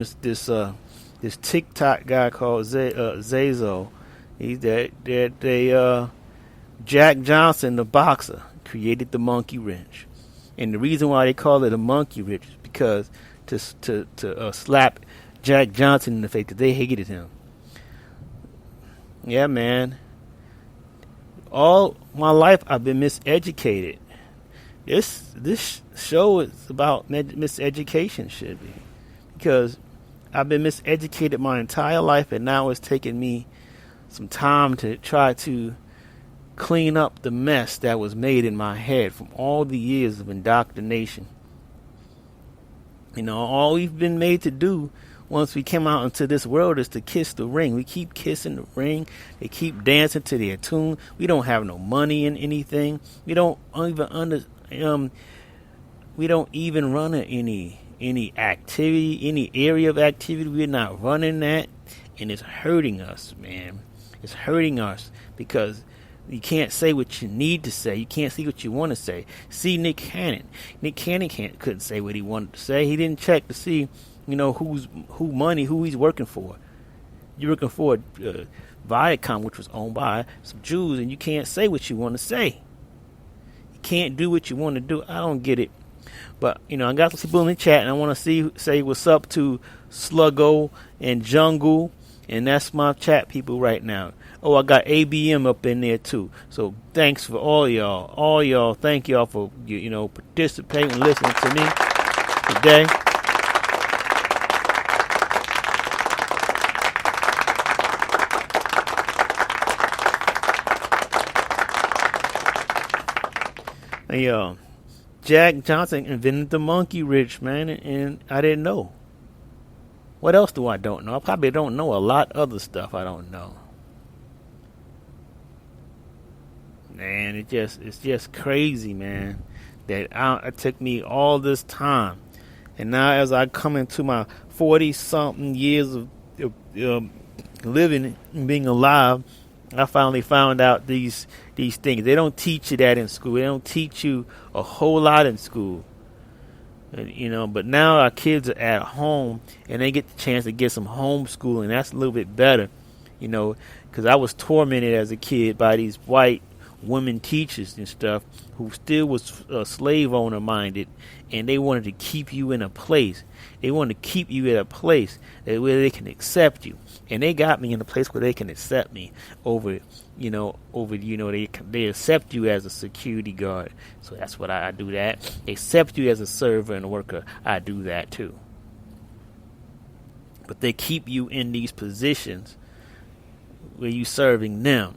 this TikTok guy called Zazo. He's that Jack Johnson, the boxer, created the monkey wrench, and the reason why they call it a monkey wrench is because to slap Jack Johnson in the face, because they hated him. Yeah, man. All my life I've been miseducated. This show is about miseducation, should be, because I've been miseducated my entire life, and now it's taken me some time to try to clean up the mess that was made in my head from all the years of indoctrination. All we've been made to do once we came out into this world is to kiss the ring. We keep kissing the ring. They keep dancing to their tune. We don't have no money in anything. We don't even run any activity, any area of activity. We're not running that, and it's hurting us, man. It's hurting us because you can't say what you need to say. You can't see what you want to say. See Nick Cannon. Nick Cannon couldn't say what he wanted to say. He didn't check to see, who he's working for. You're working for Viacom, which was owned by some Jews, and you can't say what you want to say. You can't do what you want to do. I don't get it. But, I got some people in the chat, and I want to say what's up to Sluggo and Jungle, and that's my chat people right now. Oh, I got ABM up in there, too. So, thanks for all y'all. All y'all, thank y'all for, participating and listening to me today. Hey, Jack Johnson invented the monkey wrench, man, and I didn't know. What else do I don't know? I probably don't know a lot other stuff I don't know. Man, it's just crazy, man, that it took me all this time, and now as I come into my 40-something years of living and being alive, I finally found out these things. They don't teach you that in school. They don't teach you a whole lot in school. But now our kids are at home, and they get the chance to get some homeschooling. That's a little bit better, because I was tormented as a kid by these white women teachers and stuff who still was slave owner minded, and they wanted to keep you in a place. They wanted to keep you at a place where they can accept you, and they got me in a place where they can accept me over they accept you as a security guard. So that's what I do. That they accept you as a server and worker. I do that too. But they keep you in these positions where you serving them.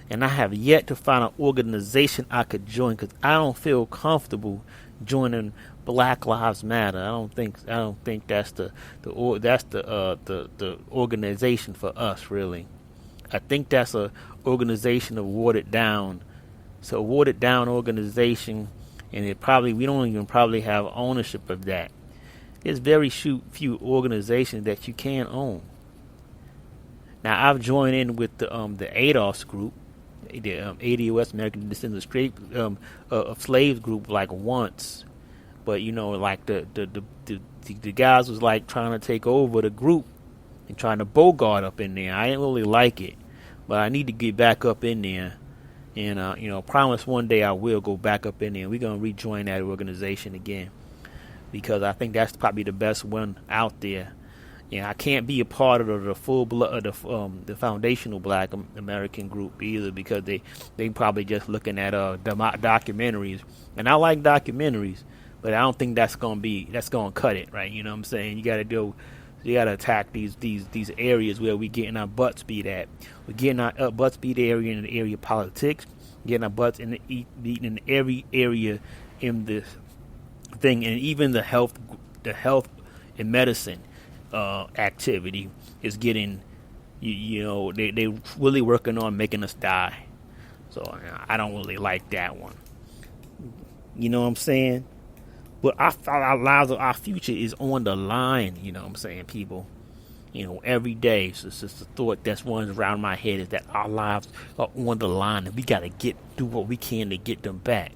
And I have yet to find an organization I could join, because I don't feel comfortable joining Black Lives Matter. I don't think that's the organization for us, really. I think that's a organization of watered down. So a watered down organization, and we don't even probably have ownership of that. There's very few organizations that you can own. Now I've joined in with the ADOS group, the ADOS, American Descendants of Slaves group, like once, but like the guys was like trying to take over the group and trying to bogart up in there. I didn't really like it, but I need to get back up in there, and promise one day I will go back up in there. And we're gonna rejoin that organization again, because I think that's probably the best one out there. I can't be a part of the full blood, the foundational Black American group either, because they probably just looking at documentaries, and I like documentaries, but I don't think that's gonna cut it, right? You know what I'm saying? You gotta attack these areas where we getting our butts beat at. We're getting our butts beat area in the area of politics, getting our butts beaten in every area in this thing, and even the health and medicine activity is getting, they really working on making us die. So I don't really like that one. You know what I'm saying? But our lives, our future is on the line. You know what I'm saying, people? Every day. So it's just the thought that's running around my head is that our lives are on the line, and we got to do what we can to get them back.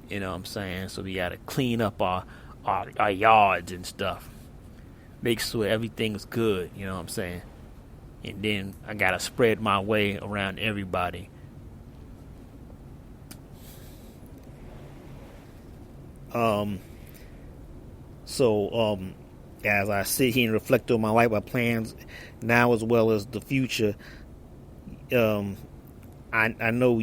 You know what I'm saying? So we got to clean up our our yards and stuff. Make sure everything's good, you know what I'm saying? And then I gotta spread my way around everybody. So as I sit here and reflect on my life, my plans now as well as the future, I know.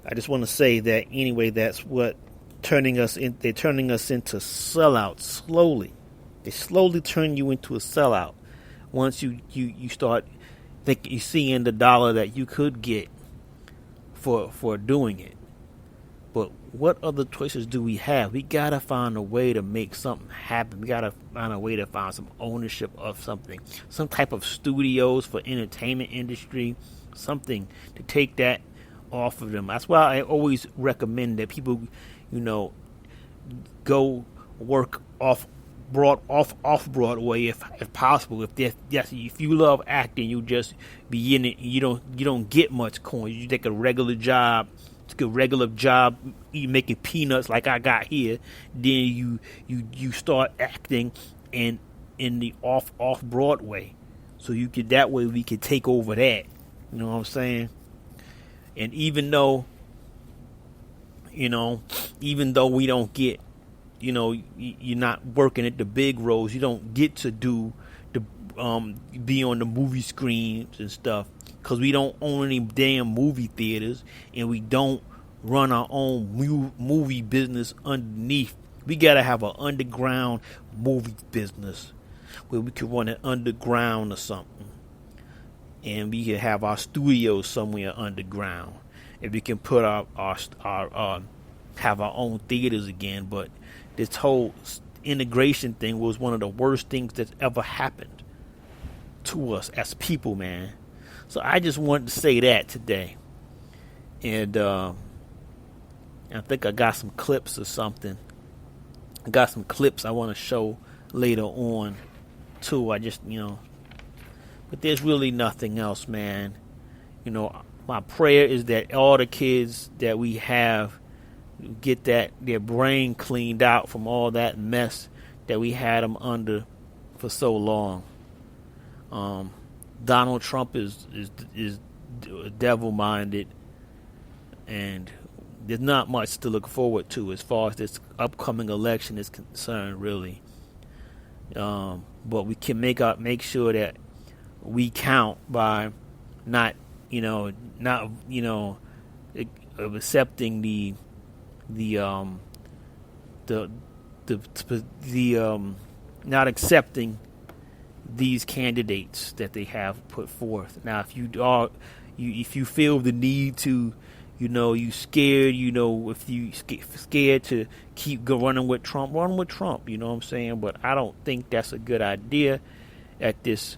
I just want to say that anyway. That's what turning us in. They're turning us into sellouts slowly. They slowly turn you into a sellout. Once you start thinking, you seeing the dollar that you could get for doing it. But what other choices do we have? We gotta find a way to make something happen. We gotta find a way to find some ownership of something, some type of studios for entertainment industry, something to take that off of them. That's why I always recommend that people, go work off Broadway if possible. If you love acting, you just be in it. You don't get much coin. You take a regular job. It's a regular job. You making peanuts like I got here. Then you start acting in the off Broadway. So you could that way we could take over that. You know what I'm saying? And even though we don't get, you're not working at the big roles, you don't get to do the be on the movie screens and stuff, because we don't own any damn movie theaters, and we don't run our own movie business underneath. We gotta have an underground movie business where we can run it underground or something, and we can have our studios somewhere underground, and we can put our have our own theaters again. But this whole integration thing was one of the worst things that's ever happened to us as people, man. So I just wanted to say that today. And I think I got some clips or something. I got some clips I want to show later on too. I just, but there's really nothing else, man. My prayer is that all the kids that we have get their brain cleaned out from all that mess that we had them under for so long. Donald Trump is devil-minded, and there's not much to look forward to as far as this upcoming election is concerned, really. But we can make sure that we count by not accepting the not accepting these candidates that they have put forth. Now, if you feel the need to, you scared, if you scared to keep running with Trump, run with Trump. You know what I'm saying? But I don't think that's a good idea at this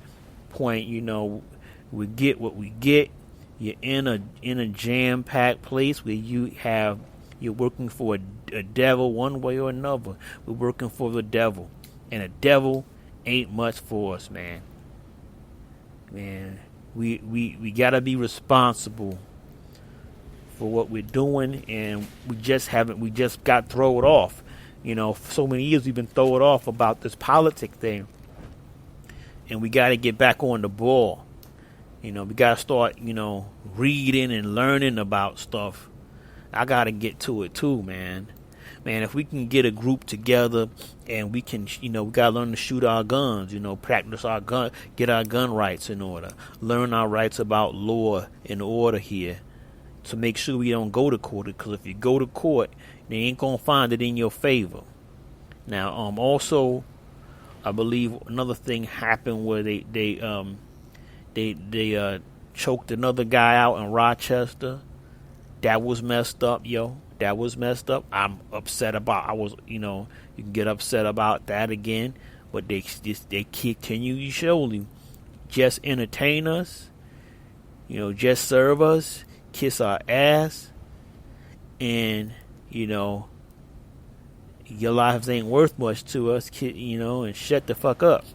point. We get what we get. You're in a jam-packed place where you're working for a devil one way or another. We're working for the devil, and the devil ain't much for us, man. We gotta be responsible for what we're doing, and we just got thrown off. For so many years we've been thrown off about this politic thing, and we gotta get back on the ball. We gotta start, reading and learning about stuff. I gotta get to it too, man. If we can get a group together and we can, we gotta learn to shoot our guns, practice our gun, get our gun rights in order, learn our rights about law and order here, to make sure we don't go to court. Because if you go to court, they ain't gonna find it in your favor. Now, also, I believe another thing happened where they choked another guy out in Rochester. That was messed up, yo. That was messed up. I'm upset about. You can get upset about that again, but they continue to surely just entertain us. Just serve us, kiss our ass, and your lives ain't worth much to us, and shut the fuck up.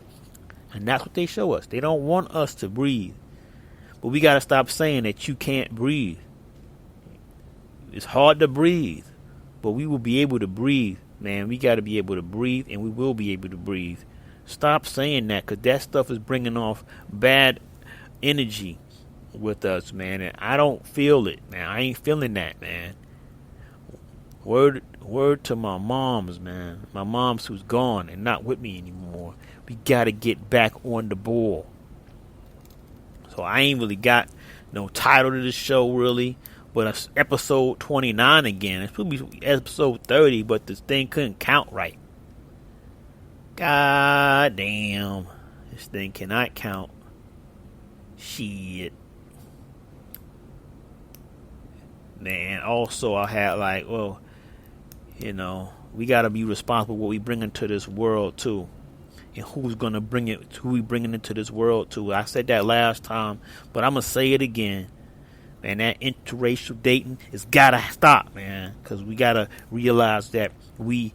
And that's what they show us. They don't want us to breathe. But we got to stop saying that you can't breathe. It's hard to breathe, but we will be able to breathe Man, we got to be able to breathe, and we will be able to breathe. Stop saying that, because that stuff is bringing off bad energy with us, man. And I don't feel it, man. I ain't feeling that, man. Word to my moms, man. My moms who's gone and not with me anymore. We got to get back on the ball. So I ain't really got no title to this show, really. But it's episode 29 again. It's probably episode 30, but this thing couldn't count right. God damn. This thing cannot count. Shit. Man, also I had like, well, you know, we got to be responsible for what we bring into this world too. And who's going to bring it, who we bringing into this world too. I said that last time, but I'm going to say it again. Man, that interracial dating has got to stop, man. Because we got to realize that it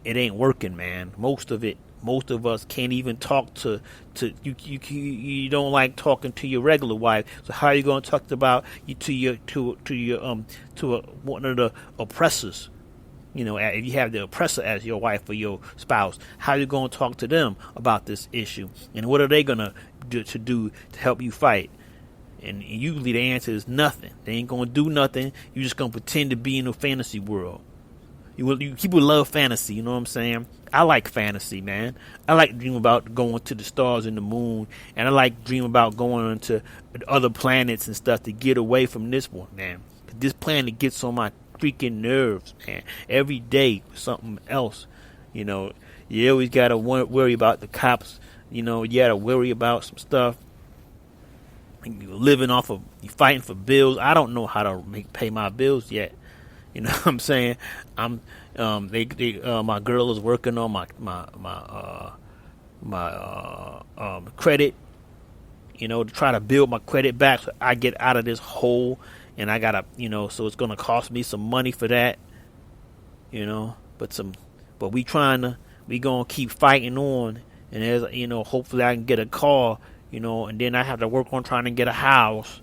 ain't working, man. Most of us can't even talk to you don't like talking to your regular wife. So how are you going to talk about one of the oppressors? You know, if you have the oppressor as your wife or your spouse, how are you going to talk to them about this issue? And what are they going to do to help you fight? And usually the answer is nothing. They ain't going to do nothing. You're just going to pretend to be in a fantasy world. People love fantasy, you know what I'm saying? I like fantasy, man. I like dream about going to the stars and the moon. And I like dream about going into other planets and stuff to get away from this one, man. This planet gets on my freaking nerves, man. Every day, something else. You know, you always got to worry about the cops. You know, you got to worry about some stuff. You're fighting for bills. I don't know how to pay my bills yet. You know what I'm saying? My girl is working on my credit, you know, to try to build my credit back so I get out of this hole. And I gotta, you know, so it's gonna cost me some money for that, you know. But we gonna keep fighting on. And as you know, hopefully I can get a car. You know, and then I have to work on trying to get a house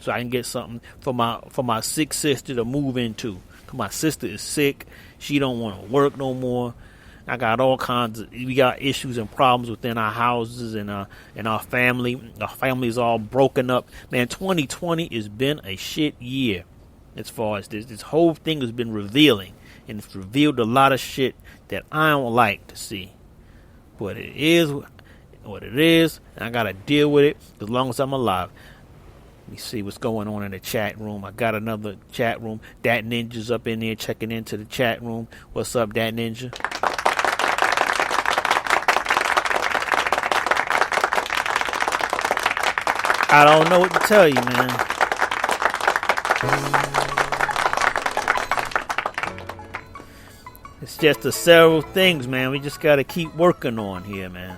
so I can get something for my sick sister to move into. 'Cause my sister is sick. She don't want to work no more. I got we got issues and problems within our houses and our family. Our family is all broken up. Man, 2020 has been a shit year as far as this. This whole thing has been revealing. And it's revealed a lot of shit that I don't like to see. But it is what it is, and I gotta deal with it as long as I'm alive. Let me see what's going on in the chat room. I got another chat room. Dat Ninja's up in there checking into the chat room. What's up, Dat Ninja? I don't know what to tell you, man. It's just the several things, man. We just gotta keep working on here, man.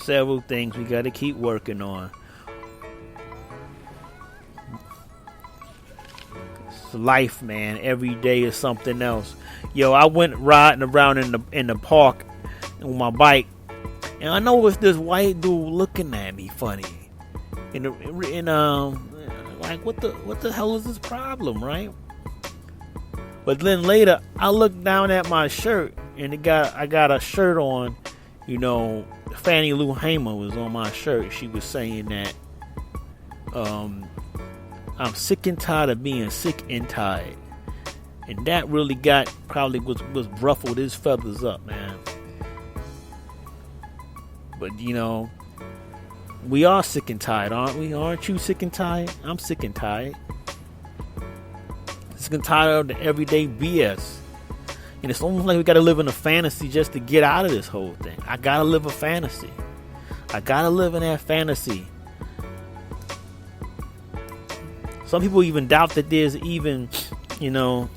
Several things we got to keep working on. It's life, man. Every day is something else. Yo, I went riding around in the park on my bike, and I noticed this white dude looking at me funny. Like what the hell is this problem, right? But then later, I looked down at my shirt, and I got a shirt on, you know. Fannie Lou Hamer was on my shirt. She was saying that I'm sick and tired of being sick and tired. And that really probably was ruffled his feathers up, man. But you know, we are sick and tired, aren't we? Aren't you sick and tired? I'm sick and tired. Sick and tired of the everyday BS. And it's almost like we got to live in a fantasy just to get out of this whole thing. I got to live a fantasy. I got to live in that fantasy. Some people even doubt that there's even, you know,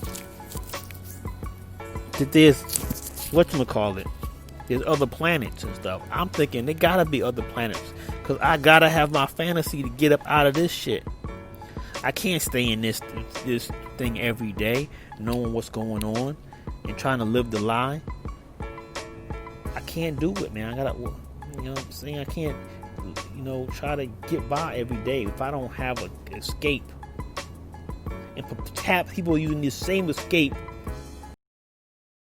that there's, whatchamacallit, there's other planets and stuff. I'm thinking there got to be other planets. Because I got to have my fantasy to get up out of this shit. I can't stay in this thing every day knowing what's going on. And trying to live the lie. I can't do it, man. I gotta, you know what I'm saying? I can't, try to get by every day if I don't have an escape and people using this same escape